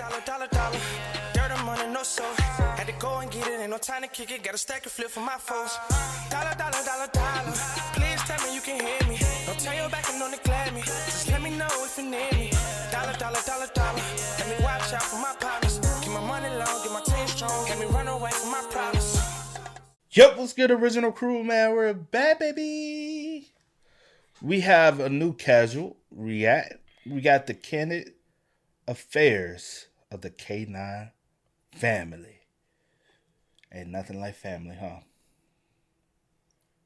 dollar. Dirt and money, no soul. Had to go and get it, ain't no time to kick it. Got a stack of flip for my foes. Dollar. Please tell me you can hear me. Don't turn your back and don't neglect me. Just let me know if you need me. Dollar. Let me watch out for my partners. Keep my money long, get my team strong. Let me run away from my problems. Yep, what's good, original crew, man? We're back, baby. We have a new casual react. We got the Candid affairs of the Canine family. Ain't nothing like family, huh?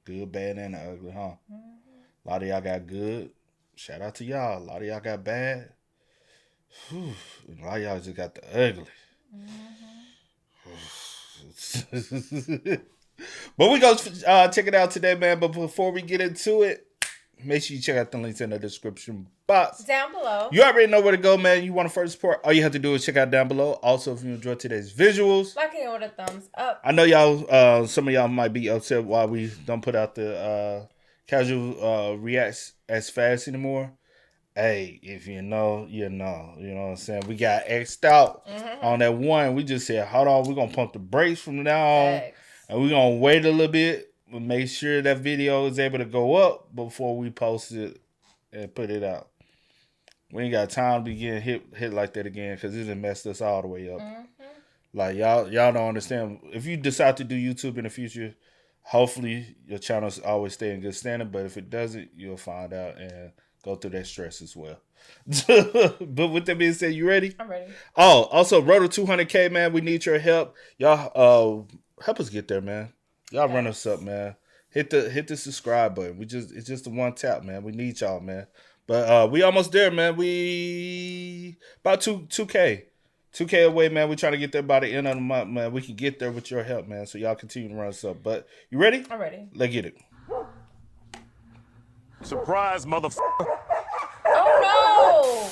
Good, bad, and ugly, huh? A lot of y'all got good. Shout out to y'all. A lot of y'all got bad. Whew. A lot of y'all just got the ugly. But we go check it out today, man. But before we get into it, make sure you check out the links in the description box. Down below. You already know where to go, man. You want to first support, all you have to do is check out down below. Also, if you enjoyed today's visuals, Like and order thumbs up. I know y'all, some of y'all might be upset why we don't put out the casual reacts as fast anymore. Hey, if you know, you know. You know what I'm saying? We got X'd out on that one. We just said, hold on, we're going to pump the brakes from now on. And we're going to wait a little bit and make sure that video is able to go up before we post it and put it out. We ain't got time to get hit like that again because it done messed us all the way up. Like, y'all don't understand. If you decide to do YouTube in the future, hopefully your channel's always stay in good standing. But if it doesn't, you'll find out and go through that stress as well. But with that being said, you ready? I'm ready. Oh, also, road to 200K, man. We need your help. Y'all help us get there, man. Y'all run us up, man. Hit the subscribe button. It's just the one tap, man. We need y'all, man. But we almost there, man. We about 2K. 2K away, man. We're trying to get there by the end of the month, man. We can get there with your help, man. So y'all continue to run us up. But you ready? I'm ready. Let's get it. Surprise, motherfucker. Oh no!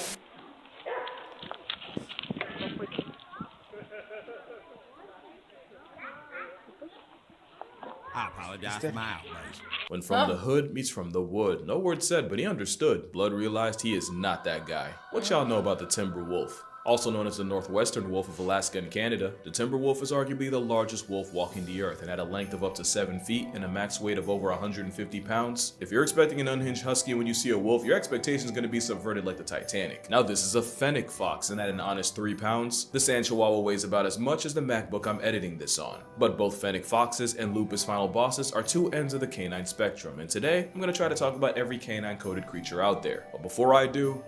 I apologize for my outburst. When from the hood meets from the wood. No word said, but he understood. Blood realized he is not that guy. What y'all know about the timber wolf? Also known as the northwestern wolf of Alaska and Canada, the timber wolf is arguably the largest wolf walking the earth and at a length of up to 7 feet and a max weight of over 150 pounds. If you're expecting an unhinged husky when you see a wolf, your expectation is going to be subverted like the Titanic. Now this is a fennec fox and at an honest 3 pounds, the sand chihuahua weighs about as much as the MacBook I'm editing this on. But both fennec foxes and lupus final bosses are two ends of the canine spectrum, and today I'm going to try to talk about every canine coded creature out there. But before I do,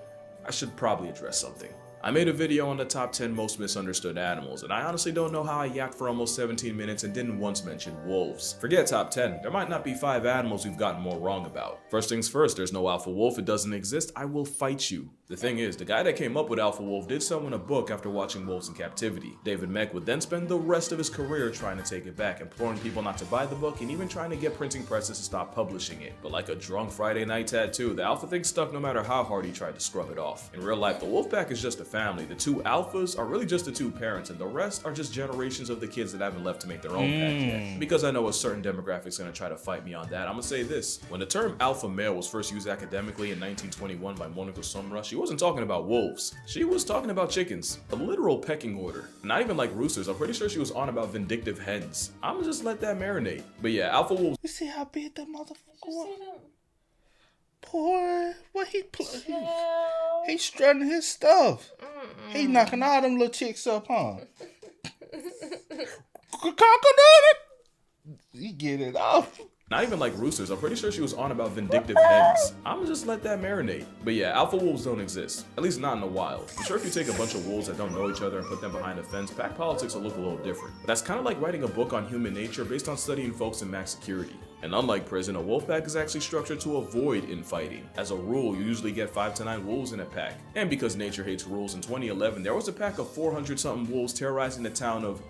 I should probably address something. I made a video on the top 10 most misunderstood animals, and I honestly don't know how I yacked for almost 17 minutes and didn't once mention wolves. Forget top 10, there might not be 5 animals we've gotten more wrong about. First things first, there's no alpha wolf, it doesn't exist, I will fight you. The thing is, the guy that came up with alpha wolf did so in a book after watching Wolves in Captivity. David Meck would then spend the rest of his career trying to take it back, imploring people not to buy the book and even trying to get printing presses to stop publishing it. But like a drunk Friday night tattoo, the alpha thing stuck no matter how hard he tried to scrub it off. In real life, the wolf pack is just a family. The 2 alphas are really just the 2 parents, and the rest are just generations of the kids that haven't left to make their own pack yet. Because I know a certain demographic's gonna try to fight me on that, I'm gonna say this. When the term alpha male was first used academically in 1921 by Monica Sumra, she wasn't talking about wolves. She was talking about chickens. A literal pecking order. Not even like roosters. I'm pretty sure she was on about vindictive hens. I'ma just let that marinate. But yeah, alpha wolves. You see how big that motherfucker was? Boy, what he strutting his stuff. He knocking all them little chicks up, huh? He get it off. Not even like roosters, I'm pretty sure she was on about vindictive hens. I'ma just let that marinate. But yeah, alpha wolves don't exist. At least not in the wild. I'm sure if you take a bunch of wolves that don't know each other and put them behind a fence, pack politics will look a little different. But that's kind of like writing a book on human nature based on studying folks in max security. And unlike prison, a wolf pack is actually structured to avoid infighting. As a rule, you usually get 5 to 9 wolves in a pack. And because nature hates rules, in 2011, there was a pack of 400-something wolves terrorizing the town of,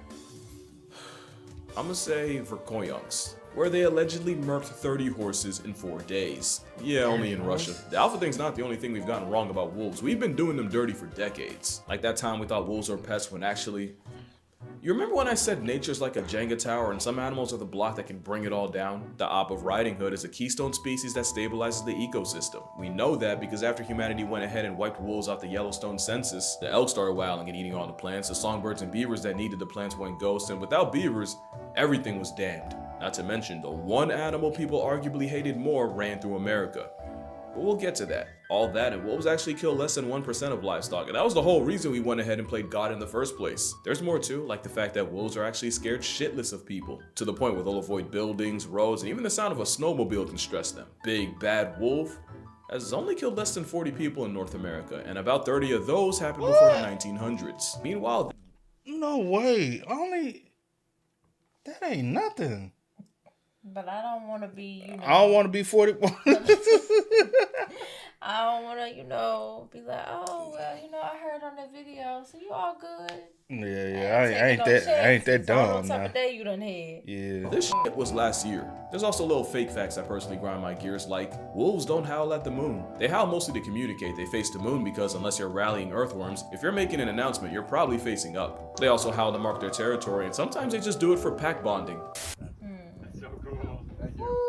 I'ma say Verkoyunks, where they allegedly murked 30 horses in 4 days. Yeah, only in Russia. The alpha thing's not the only thing we've gotten wrong about wolves. We've been doing them dirty for decades. Like that time we thought wolves were pests when actually, You remember when I said nature's like a Jenga tower and some animals are the block that can bring it all down? The op of riding hood is a keystone species that stabilizes the ecosystem. We know that because after humanity went ahead and wiped wolves off the Yellowstone census, the elk started wilding and eating all the plants, the songbirds and beavers that needed the plants went ghost, and without beavers, everything was damned. Not to mention, the one animal people arguably hated more ran through America. But we'll get to that. All that, and wolves actually kill less than 1% of livestock, and that was the whole reason we went ahead and played God in the first place. There's more too, like the fact that wolves are actually scared shitless of people, to the point where they'll avoid buildings, roads, and even the sound of a snowmobile can stress them. Big Bad Wolf has only killed less than 40 people in North America, and about 30 of those happened before the 1900s. Meanwhile, No way. That ain't nothing. But I don't want to be, I don't want to be 41. I don't want to, be like, oh, well, I heard on that video, so you all good. Yeah. I ain't that dumb. What type of day you done had? Yeah. this shit was last year. There's also little fake facts that personally grind my gears, like wolves don't howl at the moon. They howl mostly to communicate they face the moon because unless you're rallying earthworms, if you're making an announcement, you're probably facing up. They also howl to mark their territory, and sometimes they just do it for pack bonding. That's so cool. Thank you.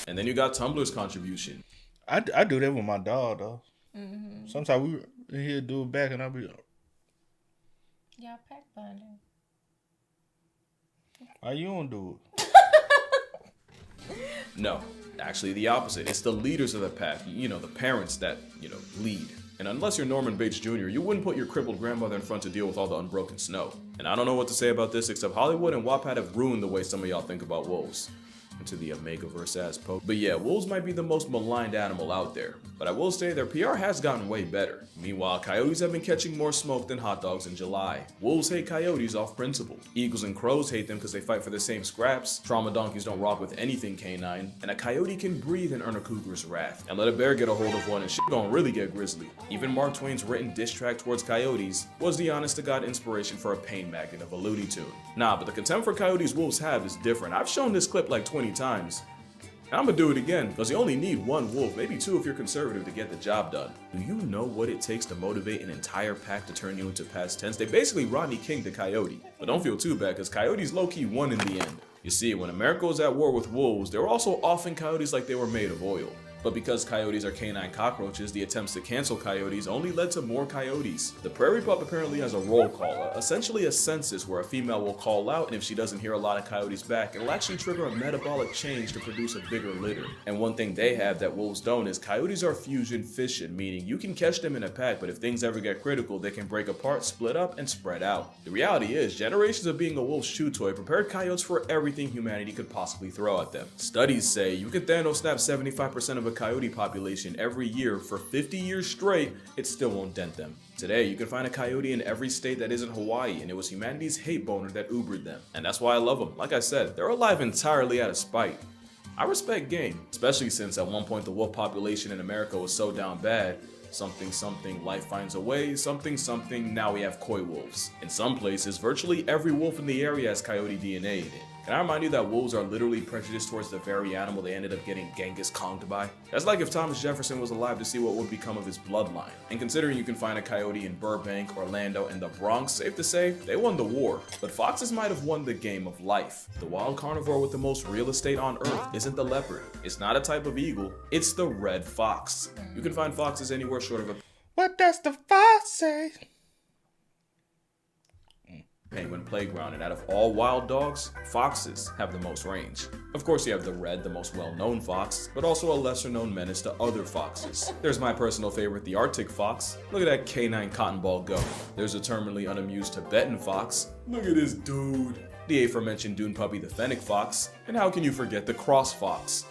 And then you got Tumblr's contribution. I do that with my dog, though. Mm-hmm. Sometimes he'll do it back, and I'll be like, Y'all pack bonding. why you don't do it? No, actually the opposite. It's the leaders of the pack, the parents that, lead. And unless you're Norman Bates Jr., you wouldn't put your crippled grandmother in front to deal with all the unbroken snow. And I don't know what to say about this except Hollywood and Wattpad have ruined the way some of y'all think about wolves. Into the Omegaverse ass poke. But yeah, wolves might be the most maligned animal out there, but I will say their PR has gotten way better. Meanwhile, coyotes have been catching more smoke than hot dogs in July. Wolves hate coyotes off principle. Eagles and crows hate them because they fight for the same scraps. Trauma donkeys don't rock with anything canine, and a coyote can breathe and earn a cougar's wrath. And let a bear get a hold of one and shit gon' really get grisly. Even Mark Twain's written diss track towards coyotes was the honest to God inspiration for a pain magnet of a Looney Tune. Nah, but the contempt for coyotes wolves have is different. I've shown this clip like 20 times. And I'm gonna do it again, because you only need one wolf, maybe two if you're conservative, to get the job done. Do you know what it takes to motivate an entire pack to turn you into past tense? They basically Rodney King the coyote. But don't feel too bad, because coyotes low-key won in the end. You see, when America was at war with wolves, there were also often coyotes like they were made of oil. But because coyotes are canine cockroaches, the attempts to cancel coyotes only led to more coyotes. The prairie pup apparently has a roll call, essentially a census where a female will call out, and if she doesn't hear a lot of coyotes back, it'll actually trigger a metabolic change to produce a bigger litter. And one thing they have that wolves don't is coyotes are fusion fishing, meaning you can catch them in a pack, but if things ever get critical, they can break apart, split up, and spread out. The reality is, generations of being a wolf's chew toy prepared coyotes for everything humanity could possibly throw at them. Studies say you can Thanos snap 75% of a coyote population every year for 50 years straight, it still won't dent them. Today, you can find a coyote in every state that isn't Hawaii, and it was humanity's hate boner that Ubered them. And that's why I love them. Like I said, they're alive entirely out of spite. I respect game, especially since at one point the wolf population in America was so down bad, something, life finds a way, something, now we have coy wolves. In some places, virtually every wolf in the area has coyote DNA in it. Can I remind you that wolves are literally prejudiced towards the very animal they ended up getting Genghis Kong'd by? That's like if Thomas Jefferson was alive to see what would become of his bloodline. And considering you can find a coyote in Burbank, Orlando, and the Bronx, safe to say, they won the war. But foxes might have won the game of life. The wild carnivore with the most real estate on Earth isn't the leopard. It's not a type of eagle. It's the red fox. You can find foxes anywhere short of a What does the fox say? penguin playground, and out of all wild dogs, foxes have the most range. Of course, you have the red, the most well-known fox, but also a lesser-known menace to other foxes. There's my personal favorite, the Arctic fox. Look at that canine cotton ball go. There's a terminally unamused Tibetan fox. Look at this dude. The aforementioned dune puppy, the fennec fox. And how can you forget the cross fox?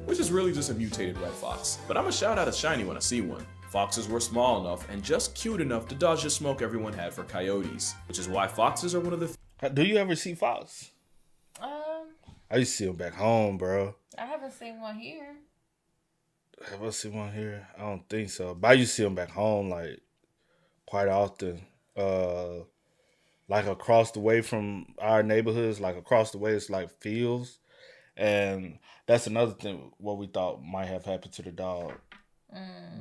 Which is really just a mutated red fox. But I'm a shout out a shiny when I see one. Foxes were small enough and just cute enough to dodge the smoke everyone had for coyotes, which is why foxes are one of the Do you ever see fox? I used to see them back home, bro. I haven't seen one here. Have I seen one here? I don't think so. But I used to see them back home, like, quite often. Like, across the way from our neighborhoods, like, across the way, it's, like, fields. And that's another thing, what we thought might have happened to the dog.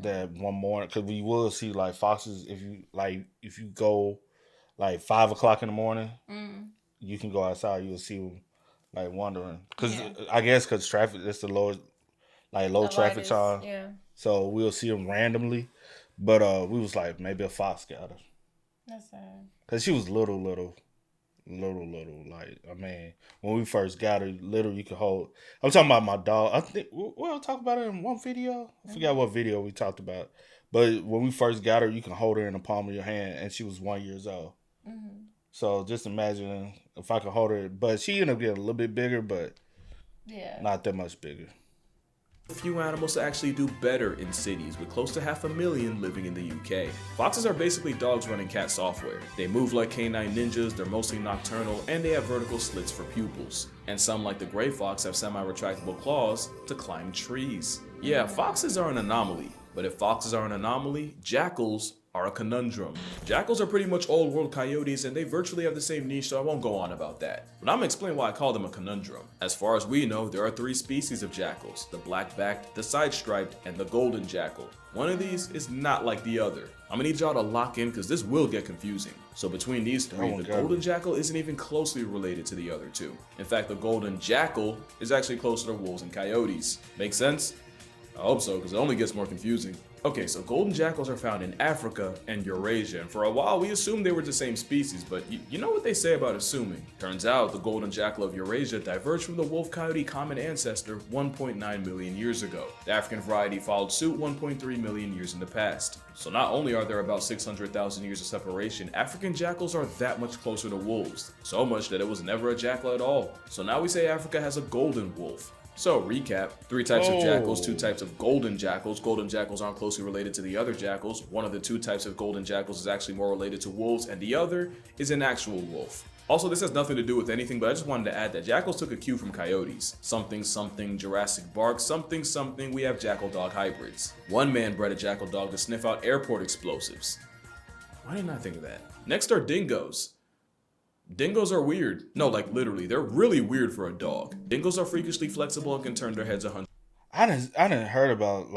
that one morning, because we will see like foxes if you go like 5 o'clock in the morning, you can go outside, you'll see them like wandering. Because I guess because traffic, it's the low traffic time. Yeah. So we'll see them randomly. But we was like, maybe a fox got her. That's sad. Because she was little. Like, I mean, when we first got her, little you could hold. I'm talking about my dog. I think we'll talk about it in one video. I forgot what video we talked about. But when we first got her, you can hold her in the palm of your hand, and she was 1 year old. So just imagine if I could hold her. But she ended up getting a little bit bigger, but not that much bigger. A few animals actually do better in cities, with close to 500,000 living in the UK. Foxes are basically dogs running cat software. They move like canine ninjas, they're mostly nocturnal, and they have vertical slits for pupils. And some, like the gray fox, have semi-retractable claws to climb trees. Yeah, foxes are an anomaly, but if foxes are an anomaly, jackals are a conundrum. Jackals are pretty much old world coyotes, and they virtually have the same niche, so I won't go on about that. But I'm gonna explain why I call them a conundrum. As far as we know, there are 3 species of jackals: the black-backed, the side-striped, and the golden jackal. One of these is not like the other. I'm gonna need y'all to lock in because this will get confusing. So between these 3, the golden jackal isn't even closely related to the other 2. In fact, the golden jackal is actually closer to wolves and coyotes. Make sense? I hope so, because it only gets more confusing. Okay, so golden jackals are found in Africa and Eurasia, and for a while we assumed they were the same species, but you know what they say about assuming. Turns out the golden jackal of Eurasia diverged from the wolf-coyote common ancestor 1.9 million years ago. The African variety followed suit 1.3 million years in the past. So not only are there about 600,000 years of separation, African jackals are that much closer to wolves. So much that it was never a jackal at all. So now we say Africa has a golden wolf. So, recap, 3 types of jackals, 2 types of golden jackals. Golden jackals aren't closely related to the other jackals. One of the 2 types of golden jackals is actually more related to wolves, and the other is an actual wolf. Also, this has nothing to do with anything, but I just wanted to add that jackals took a cue from coyotes. Something, Jurassic Bark, something, we have jackal-dog hybrids. One man bred a jackal dog to sniff out airport explosives. Why didn't I think of that? Next are dingoes. Dingoes are weird. No, like literally, they're really weird for a dog. Dingoes are freakishly flexible and can turn their heads 100. I didn't heard about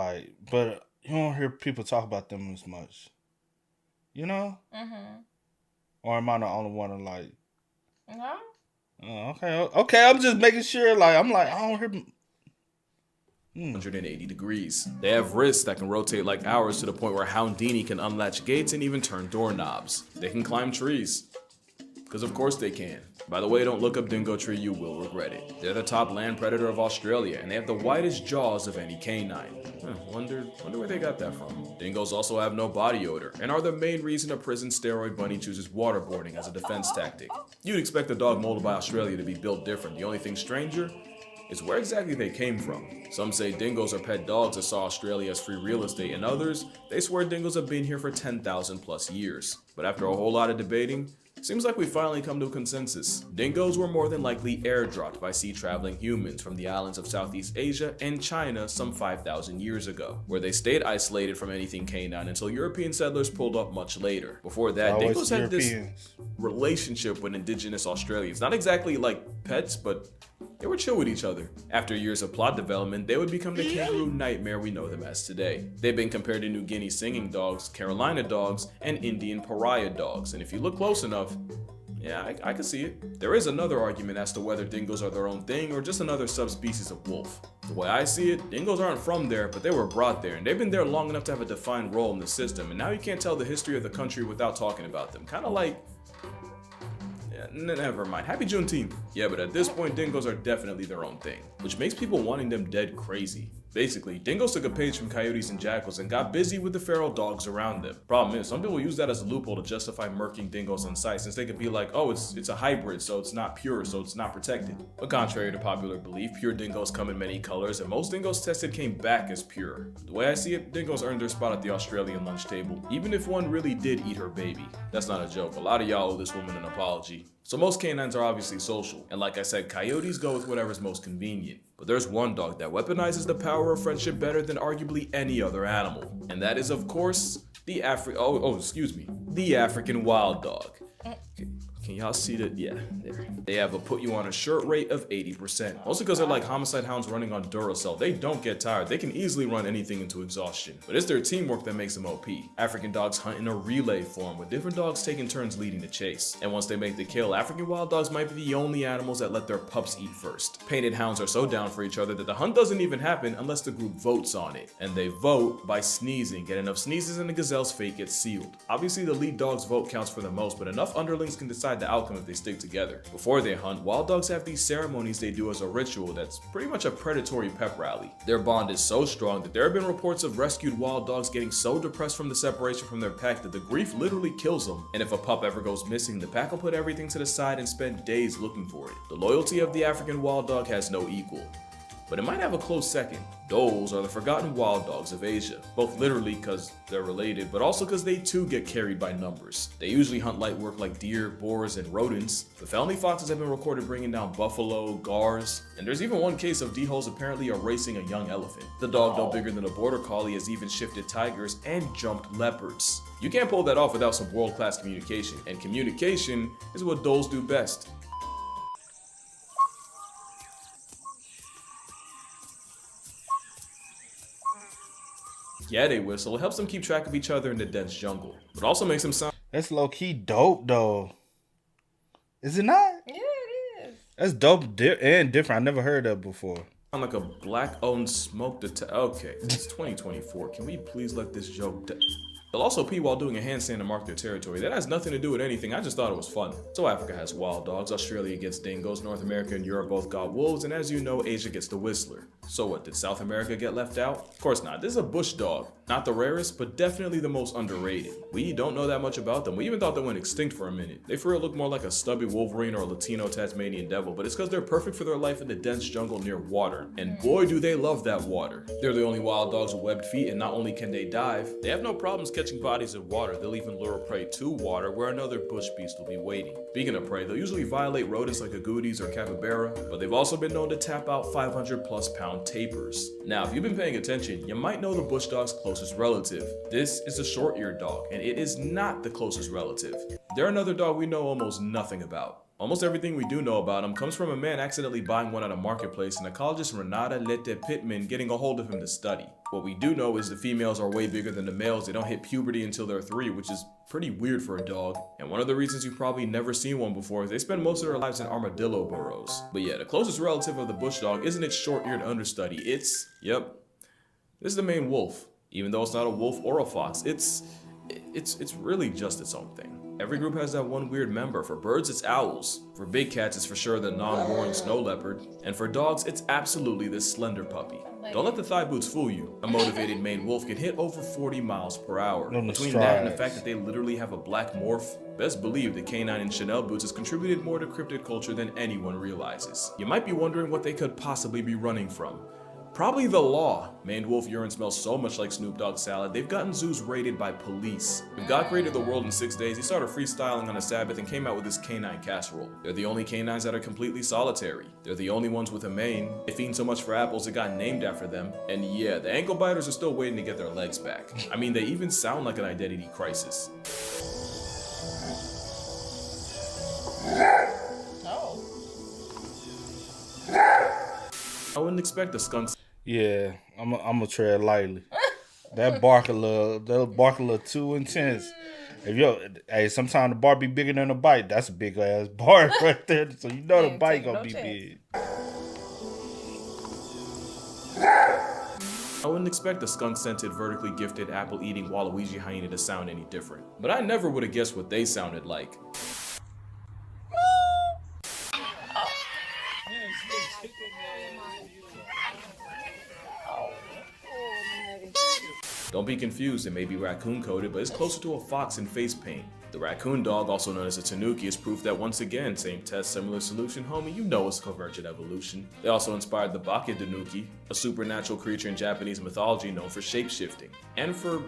but you don't hear people talk about them as much. You know? Or am I the only one to No. Oh, okay. I'm just making sure. I don't hear. 180 degrees. They have wrists that can rotate like ours to the point where Houdini can unlatch gates and even turn doorknobs. They can climb trees. Because of course they can. By the way, don't look up dingo tree, you will regret it. They're the top land predator of Australia, and they have the widest jaws of any canine. Wonder where they got that from. Dingoes also have no body odor, and are the main reason a prison steroid bunny chooses waterboarding as a defense tactic. You'd expect a dog molded by Australia to be built different. The only thing stranger is where exactly they came from. Some say dingoes are pet dogs that saw Australia as free real estate, and others, they swear dingoes have been here for 10,000 plus years. But after a whole lot of debating, seems like we finally come to a consensus. Dingoes were more than likely airdropped by sea-traveling humans from the islands of Southeast Asia and China some 5,000 years ago, where they stayed isolated from anything canine until European settlers pulled up much later. Before that, dingoes had this relationship with indigenous Australians. Not exactly like pets, but they were chill with each other. After years of plot development, they would become the kangaroo nightmare we know them as today. They've been compared to New Guinea singing dogs, Carolina dogs, and Indian pariah dogs, and if you look close enough, yeah, I can see it. There is another argument as to whether dingoes are their own thing or just another subspecies of wolf. The way I see it, dingoes aren't from there, but they were brought there, and they've been there long enough to have a defined role in the system, and now you can't tell the history of the country without talking about them. Kind of like... never mind. Happy Juneteenth. Yeah, but at this point, dingoes are definitely their own thing, which makes people wanting them dead crazy. Basically, dingoes took a page from coyotes and jackals and got busy with the feral dogs around them. Problem is, some people use that as a loophole to justify murking dingoes on sight, since they could be like, oh, it's a hybrid, so it's not pure, so it's not protected. But contrary to popular belief, pure dingoes come in many colors, and most dingoes tested came back as pure. The way I see it, dingoes earned their spot at the Australian lunch table, even if one really did eat her baby. That's not a joke. A lot of y'all owe this woman an apology. So most canines are obviously social, and like I said, coyotes go with whatever's most convenient. But there's one dog that weaponizes the power of friendship better than arguably any other animal. And that is, of course, the African wild dog. Can y'all see that? Yeah, there. They have a put you on a shirt rate of 80%. Mostly because they're like homicide hounds running on Duracell. They don't get tired. They can easily run anything into exhaustion. But it's their teamwork that makes them OP. African dogs hunt in a relay form, with different dogs taking turns leading the chase. And once they make the kill, African wild dogs might be the only animals that let their pups eat first. Painted hounds are so down for each other that the hunt doesn't even happen unless the group votes on it. And they vote by sneezing. Get enough sneezes and the gazelle's fate gets sealed. Obviously the lead dog's vote counts for the most, but enough underlings can decide the outcome if they stick together. Before they hunt, wild dogs have these ceremonies they do as a ritual that's pretty much a predatory pep rally. Their bond is so strong that there have been reports of rescued wild dogs getting so depressed from the separation from their pack that the grief literally kills them. And if a pup ever goes missing, the pack will put everything to the side and spend days looking for it. The loyalty of the African wild dog has no equal. But it might have a close second. Does are the forgotten wild dogs of Asia, both literally because they're related, but also because they too get carried by numbers. They usually hunt light work like deer, boars, and rodents. The family foxes have been recorded bringing down buffalo, gars, and there's even one case of D-holes apparently erasing a young elephant. The dog, no bigger than a border collie, has even shifted tigers and jumped leopards. You can't pull that off without some world-class communication, and communication is what does do best. Yeah, they whistle. It helps them keep track of each other in the dense jungle, but also makes them sound. That's low key dope though. Is it not? Yeah, it is. That's dope and different. I never heard of before. Like a black-owned smoke okay, it's 2024. Can we please let this joke They'll also pee while doing a handstand to mark their territory. That has nothing to do with anything, I just thought it was fun. So Africa has wild dogs, Australia gets dingoes, North America and Europe both got wolves, and as you know, Asia gets the whistler. So what, did South America get left out? Of course not, this is a bush dog. Not the rarest, but definitely the most underrated. We don't know that much about them, we even thought they went extinct for a minute. They for real look more like a stubby Wolverine or a Latino Tasmanian devil, but it's because they're perfect for their life in the dense jungle near water. And boy do they love that water. They're the only wild dogs with webbed feet, and not only can they dive, they have no problems catching bodies in water. They'll even lure prey to water where another bush beast will be waiting. Speaking of prey, they'll usually violate rodents like agoutis or capybara, but they've also been known to tap out 500+ pound tapirs. Now, if you've been paying attention, you might know the bush dog's closest relative. This is the short-eared dog, and it is not the closest relative. They're another dog we know almost nothing about. Almost everything we do know about him comes from a man accidentally buying one at a marketplace and ecologist Renata Lette Pittman getting a hold of him to study. What we do know is the females are way bigger than the males. They don't hit puberty until they're 3, which is pretty weird for a dog. And one of the reasons you've probably never seen one before is they spend most of their lives in armadillo burrows. But yeah, the closest relative of the bush dog isn't its short-eared understudy. It's, this is the main wolf. Even though it's not a wolf or a fox, it's really just its own thing. Every group has that one weird member. For birds, it's owls. For big cats, it's for sure the non-roaring snow leopard. And for dogs, it's absolutely this slender puppy. Don't let the thigh boots fool you. A motivated Maine wolf can hit over 40 miles per hour. Between that and the fact that they literally have a black morph, best believe the Canine and Chanel boots has contributed more to cryptid culture than anyone realizes. You might be wondering what they could possibly be running from. Probably the law. Maned wolf urine smells so much like Snoop Dogg salad, they've gotten zoos raided by police. If God created the world in 6 days, he started freestyling on a Sabbath and came out with his canine casserole. They're the only canines that are completely solitary. They're the only ones with a mane. They've eaten so much for apples, it got named after them. And yeah, the ankle biters are still waiting to get their legs back. I mean, they even sound like an identity crisis. Oh. I wouldn't expect the skunks. Yeah, I'm gonna tread lightly. That bark a little too intense. Hey, sometimes the bark be bigger than the bite. That's a big ass bark right there. So you know the bite gonna be big. I wouldn't expect a skunk-scented, vertically gifted, apple-eating Waluigi hyena to sound any different. But I never would have guessed what they sounded like. Don't be confused, it may be raccoon-coated, but it's closer to a fox in face paint. The raccoon dog, also known as a tanuki, is proof that once again, same test, similar solution, homie, you know it's convergent evolution. They also inspired the Bakedanuki, a supernatural creature in Japanese mythology known for shape-shifting, and for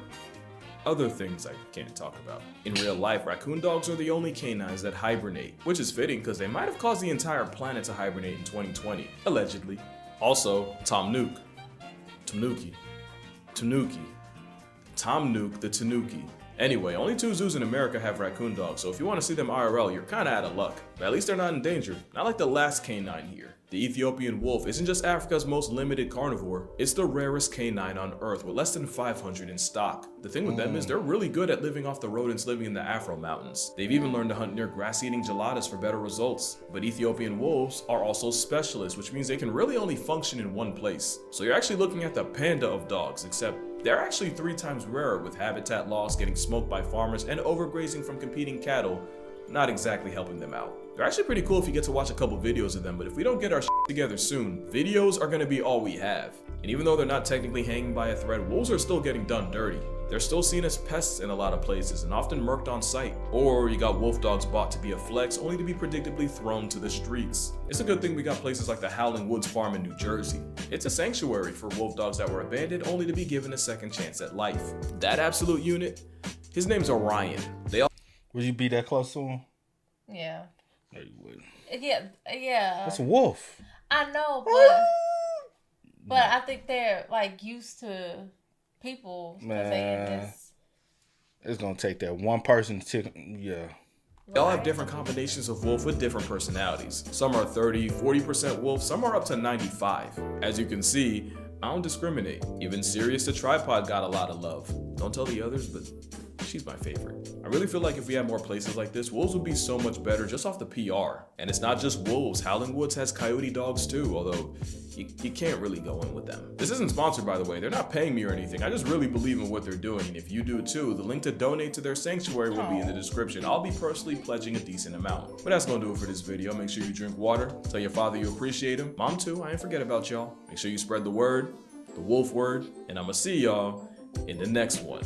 other things I can't talk about. In real life, raccoon dogs are the only canines that hibernate, which is fitting because they might have caused the entire planet to hibernate in 2020, allegedly. Also, Tom Nook the Tanuki. Anyway, only 2 zoos in America have raccoon dogs, so if you want to see them IRL, you're kinda out of luck. But at least they're not endangered, not like the last canine here. The Ethiopian wolf isn't just Africa's most limited carnivore, it's the rarest canine on Earth with less than 500 in stock. The thing with them is they're really good at living off the rodents living in the Afro Mountains. They've even learned to hunt near grass-eating geladas for better results. But Ethiopian wolves are also specialists, which means they can really only function in one place. So you're actually looking at the panda of dogs, except they're actually 3 times rarer, with habitat loss, getting smoked by farmers, and overgrazing from competing cattle not exactly helping them out. They're actually pretty cool if you get to watch a couple videos of them, but if we don't get our shit together soon, videos are gonna be all we have. And even though they're not technically hanging by a thread, wolves are still getting done dirty. They're still seen as pests in a lot of places and often murked on sight. Or you got wolf dogs bought to be a flex, only to be predictably thrown to the streets. It's a good thing we got places like the Howling Woods Farm in New Jersey. It's a sanctuary for wolf dogs that were abandoned only to be given a second chance at life. That absolute unit, his name's Orion. Would you be that close to him? Yeah. No, you wouldn't. Yeah. That's a wolf. I know, but I think they're like used to people. Man, it's gonna take that one person to They all have different combinations of wolf with different personalities. Some are 30, 40% wolf, some are up to 95. As you can see, I don't discriminate. Even Sirius the tripod got a lot of love. Don't tell the others, but she's my favorite. I really feel like if we had more places like this, wolves would be so much better just off the PR. And it's not just wolves, Howling Woods has coyote dogs too, although you can't really go in with them. This isn't sponsored, by the way. They're not paying me or anything. I just really believe in what they're doing. And if you do too, the link to donate to their sanctuary will be in the description. I'll be personally pledging a decent amount. But that's gonna do it for this video. Make sure you drink water. Tell your father you appreciate him. Mom too, I ain't forget about y'all. Make sure you spread the word, the wolf word, and I'ma see y'all in the next one.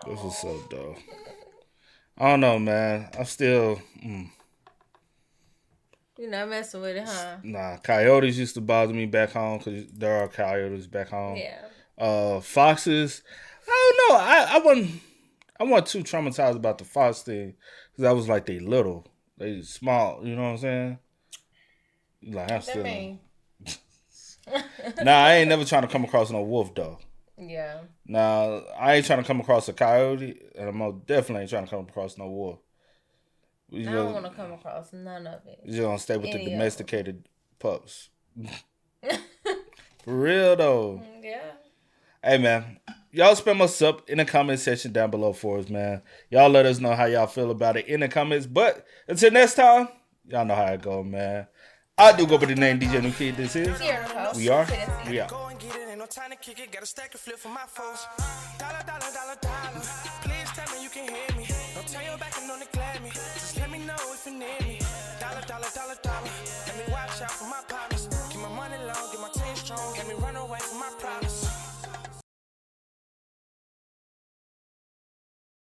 This was so dope. I don't know, man. I'm still. You're not messing with it, huh? Nah, coyotes used to bother me back home because there are coyotes back home. Yeah. Foxes. I don't know. I wasn't too traumatized about the fox thing because I was like they little, they small. You know what I'm saying? Like I'm still. Nah, I ain't never trying to come across no wolf though. Yeah. Now, I ain't trying to come across a coyote, and I'm definitely ain't trying to come across no wolf. I don't want to come across none of it. You're going to stay with the domesticated pups. For real, though. Yeah. Hey, man. Y'all spam us up in the comment section down below for us, man. Y'all let us know how y'all feel about it in the comments. But until next time, y'all know how it go, man. I do go by the name DJ New Kid. This is. We are. We out. Time to kick it, got a stack of flip for my foes. Dollar. Please tell me you can hear me. Don't turn your back and don't neglect me.